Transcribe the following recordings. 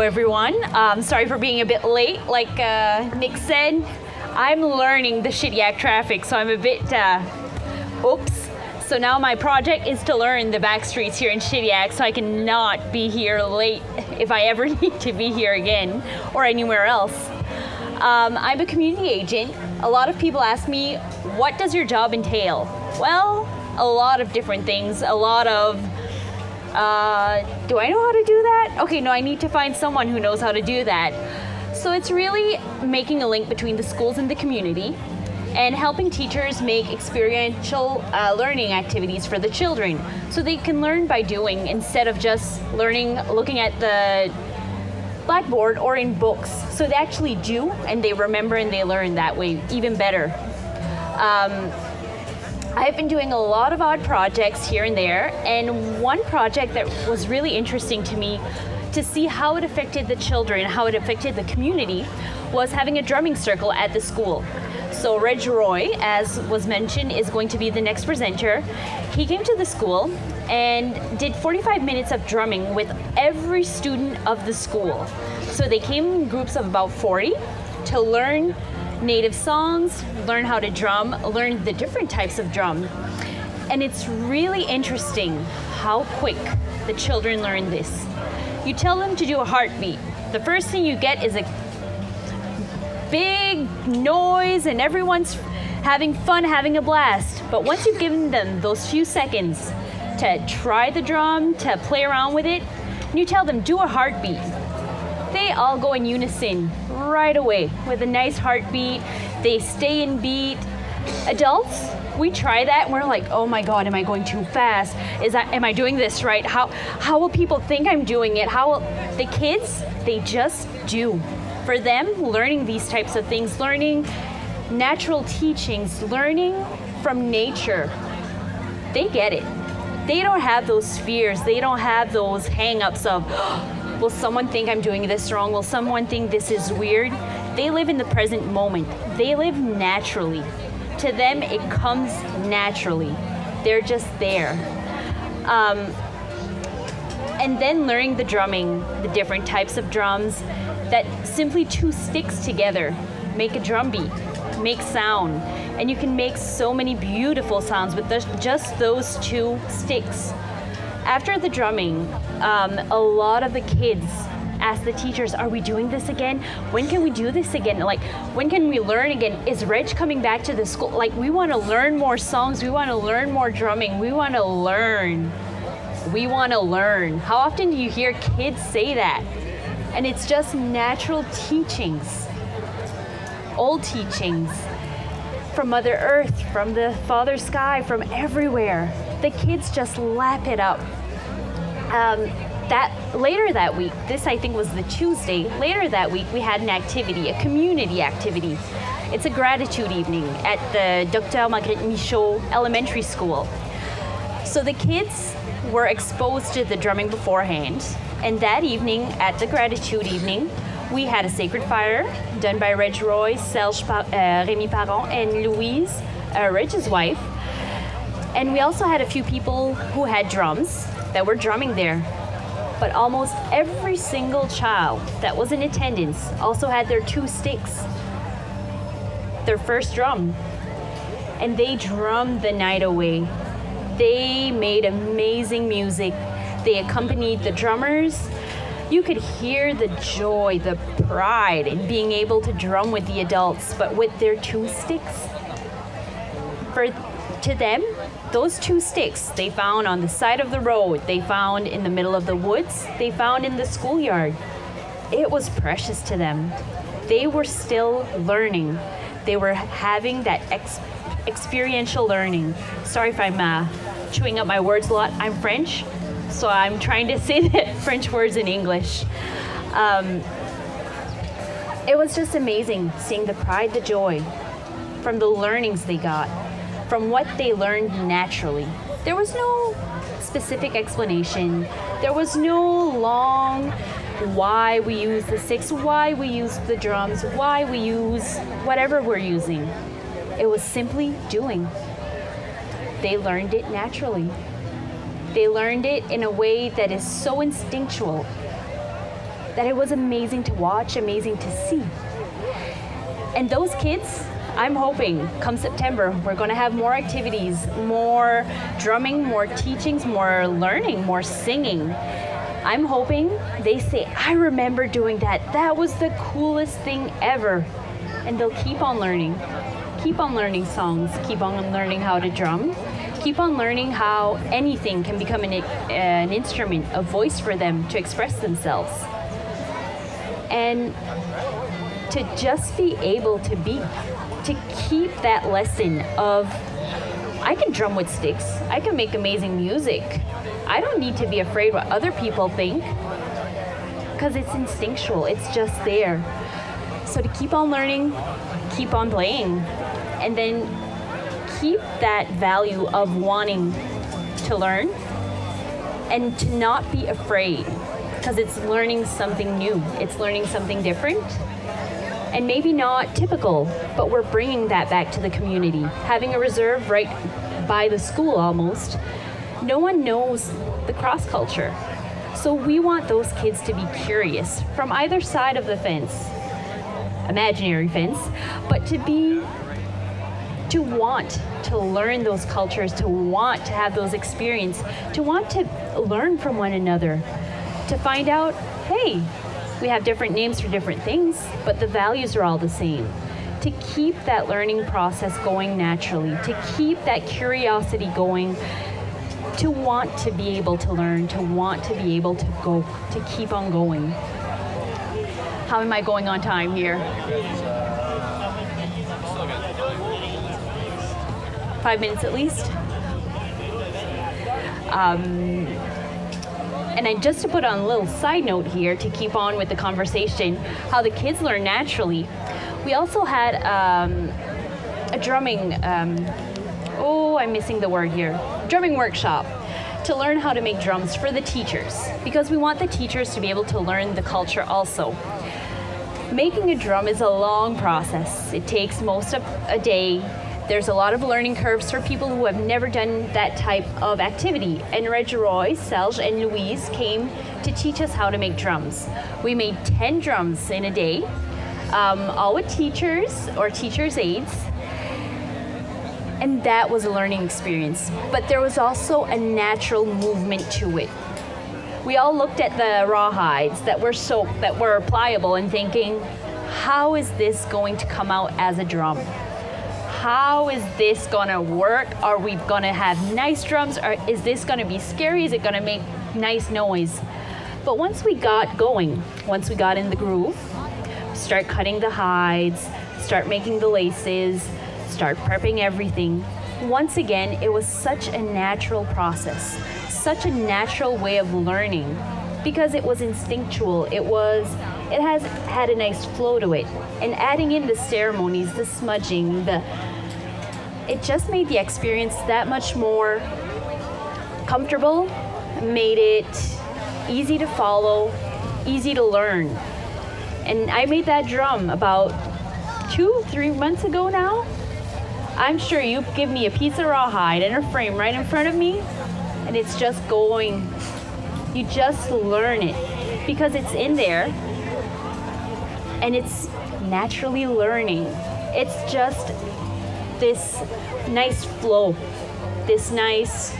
everyone. Sorry for being a bit late. Like Nick said, I'm learning the Shediac traffic, so I'm a bit, oops. So now my project is to learn the back streets here in Shediac, so I cannot be here late if I ever need to be here again or anywhere else. I'm a community agent. A lot of people ask me, what does your job entail? Well, a lot of different things. A lot of, do I know how to do that? Okay, no, I need to find someone who knows how to do that. So it's really making a link between the schools and the community and helping teachers make experiential learning activities for the children so they can learn by doing instead of just learning, looking at the blackboard or in books. So they actually do and they remember and they learn that way even better. I've been doing a lot of odd projects here and there, and one project that was really interesting to me to see how it affected the children, how it affected the community, was having a drumming circle at the school. So Reg Roy, as was mentioned, is going to be the next presenter. He came to the school and did 45 minutes of drumming with every student of the school. So they came in groups of about 40 to learn native songs, learn how to drum, learn the different types of drum. And it's really interesting how quick the children learn this. You tell them to do a heartbeat. The first thing you get is a big noise and everyone's having fun, having a blast. But once you've given them those few seconds to try the drum, to play around with it, and you tell them, do a heartbeat. They all go in unison right away with a nice heartbeat. They stay in beat. Adults, we try that and we're like, oh my God, am I going too fast? Am I doing this right? How will people think I'm doing it? The kids, they just do. For them, learning these types of things, learning natural teachings, learning from nature, they get it. They don't have those fears. They don't have those hang-ups of, will someone think I'm doing this wrong? Will someone think this is weird? They live in the present moment. They live naturally. To them, it comes naturally. They're just there. And then learning the drumming, the different types of drums, that simply two sticks together make a drum beat, make sound. And you can make so many beautiful sounds with just those two sticks. After the drumming, a lot of the kids ask the teachers, are we doing this again? When can we do this again? Like, when can we learn again? Is Reg coming back to the school? Like, we want to learn more songs. We want to learn more drumming. We want to learn. We want to learn. How often do you hear kids say that? And it's just natural teachings, old teachings from Mother Earth, from the Father Sky, from everywhere. The kids just lap it up. Later that week, this I think was the Tuesday, later that week we had an activity, a community activity. It's a gratitude evening at the Dr. Marguerite Michaud Elementary School. So the kids were exposed to the drumming beforehand, and that evening, at the gratitude evening, we had a sacred fire done by Reg Roy, Rémi Parent, and Louise, Reg's wife. And we also had a few people who had drums that were drumming there. But almost every single child that was in attendance also had their two sticks, their first drum. And they drummed the night away. They made amazing music. They accompanied the drummers. You could hear the joy, the pride in being able to drum with the adults, but with their two sticks. To them, those two sticks they found on the side of the road, they found in the middle of the woods, they found in the schoolyard. It was precious to them. They were still learning. They were having that experiential learning. Sorry if I'm chewing up my words a lot. I'm French, so I'm trying to say the French words in English. It was just amazing seeing the pride, the joy from the learnings they got, from what they learned naturally. There was no specific explanation. There was no long why we use the sticks, why we use the drums, why we use whatever we're using. It was simply doing. They learned it naturally. They learned it in a way that is so instinctual. that it was amazing to watch, amazing to see. And those kids, I'm hoping come September, we're going to have more activities, more drumming, more teachings, more learning, more singing. I'm hoping they say, I remember doing that. That was the coolest thing ever. And they'll keep on learning songs, keep on learning how to drum, keep on learning how anything can become an instrument, a voice for them to express themselves. And to just be able to keep that lesson of, I can drum with sticks, I can make amazing music. I don't need to be afraid what other people think, because it's instinctual, it's just there. So to keep on learning, keep on playing, and then keep that value of wanting to learn and to not be afraid, because it's learning something new, it's learning something different. And maybe not typical, but we're bringing that back to the community. Having a reserve right by the school almost, no one knows the cross culture. So we want those kids to be curious from either side of the fence, imaginary fence, but to want to learn those cultures, to want to have those experiences, to want to learn from one another, to find out, hey, we have different names for different things, but the values are all the same. To keep that learning process going naturally, to keep that curiosity going, to want to be able to learn, to want to be able to go, to keep on going. How am I going on time here? 5 minutes at least. And just to put on a little side note here to keep on with the conversation, how the kids learn naturally, we also had a drumming, I'm missing the word here, drumming workshop to learn how to make drums for the teachers, because we want the teachers to be able to learn the culture also. Making a drum is a long process. It takes most of a day. There's a lot of learning curves for people who have never done that type of activity. And Roy, Serge, and Louise came to teach us how to make drums. We made 10 drums in a day, all with teachers or teachers' aides. And that was a learning experience. But there was also a natural movement to it. We all looked at the rawhides that were pliable and thinking, how is this going to come out as a drum? How is this gonna work? Are we gonna have nice drums? Or is this gonna be scary? Is it gonna make nice noise? But once we got going, once we got in the groove, start cutting the hides, start making the laces, start prepping everything. Once again, it was such a natural process, such a natural way of learning, because it was instinctual. It has had a nice flow to it. And adding in the ceremonies, the smudging, it just made the experience that much more comfortable, made it easy to follow, easy to learn. And I made that drum about 2-3 months ago now. I'm sure you give me a piece of rawhide and a frame right in front of me, and it's just going. You just learn it because it's in there and it's naturally learning. It's just this nice flow, this nice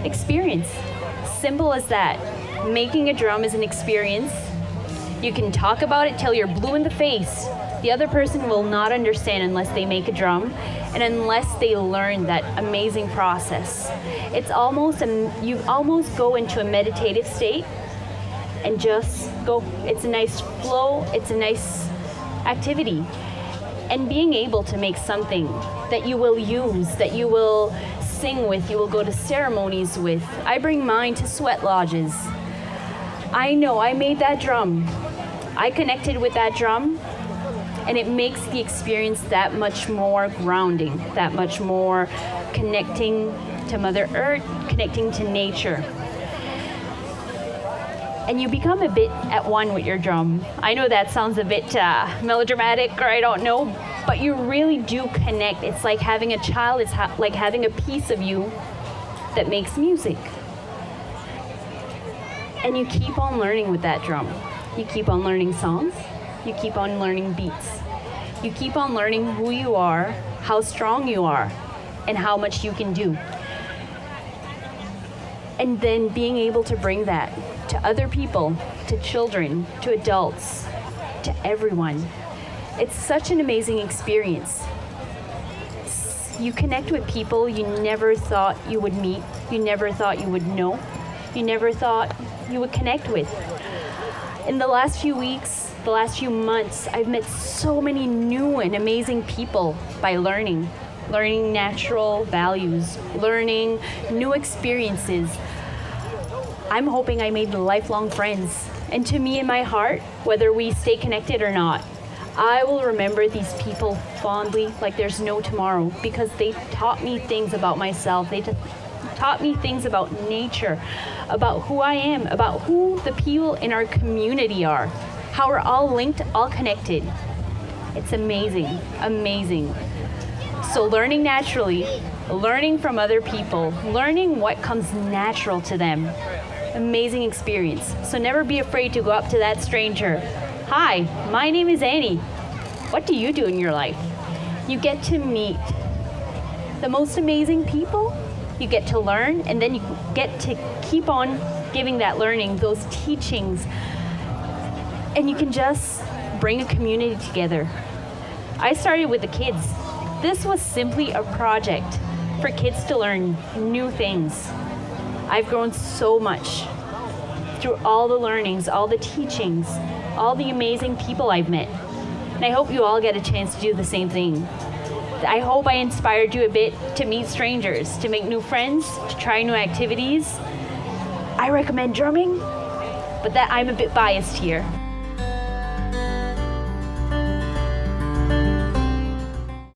experience. Simple as that. Making a drum is an experience. You can talk about it till you're blue in the face. The other person will not understand unless they make a drum and unless they learn that amazing process. It's almost, you almost go into a meditative state and just go. It's a nice flow, it's a nice activity. And being able to make something that you will use, that you will sing with, you will go to ceremonies with. I bring mine to sweat lodges. I know I made that drum. I connected with that drum, and it makes the experience that much more grounding, that much more connecting to Mother Earth, connecting to nature. And you become a bit at one with your drum. I know that sounds a bit melodramatic, or I don't know, but you really do connect. It's like having a child, it's like having a piece of you that makes music. And you keep on learning with that drum. You keep on learning songs. You keep on learning beats. You keep on learning who you are, how strong you are, and how much you can do. And then being able to bring that to other people, to children, to adults, to everyone. It's such an amazing experience. You connect with people you never thought you would meet, you never thought you would know, you never thought you would connect with. In the last few weeks, the last few months, I've met so many new and amazing people by learning natural values, learning new experiences. I'm hoping I made lifelong friends. And to me, in my heart, whether we stay connected or not, I will remember these people fondly like there's no tomorrow, because they taught me things about myself. They taught me things about nature, about who I am, about who the people in our community are, how we're all linked, all connected. It's amazing, amazing. So learning naturally, learning from other people, learning what comes natural to them. Amazing experience. So never be afraid to go up to that stranger. Hi, my name is Annie. What do you do in your life? You get to meet the most amazing people. You get to learn, and then you get to keep on giving that learning, those teachings, and you can just bring a community together. I started with the kids. This was simply a project for kids to learn new things. I've grown so much through all the learnings, all the teachings, all the amazing people I've met. And I hope you all get a chance to do the same thing. I hope I inspired you a bit to meet strangers, to make new friends, to try new activities. I recommend drumming, but that I'm a bit biased here.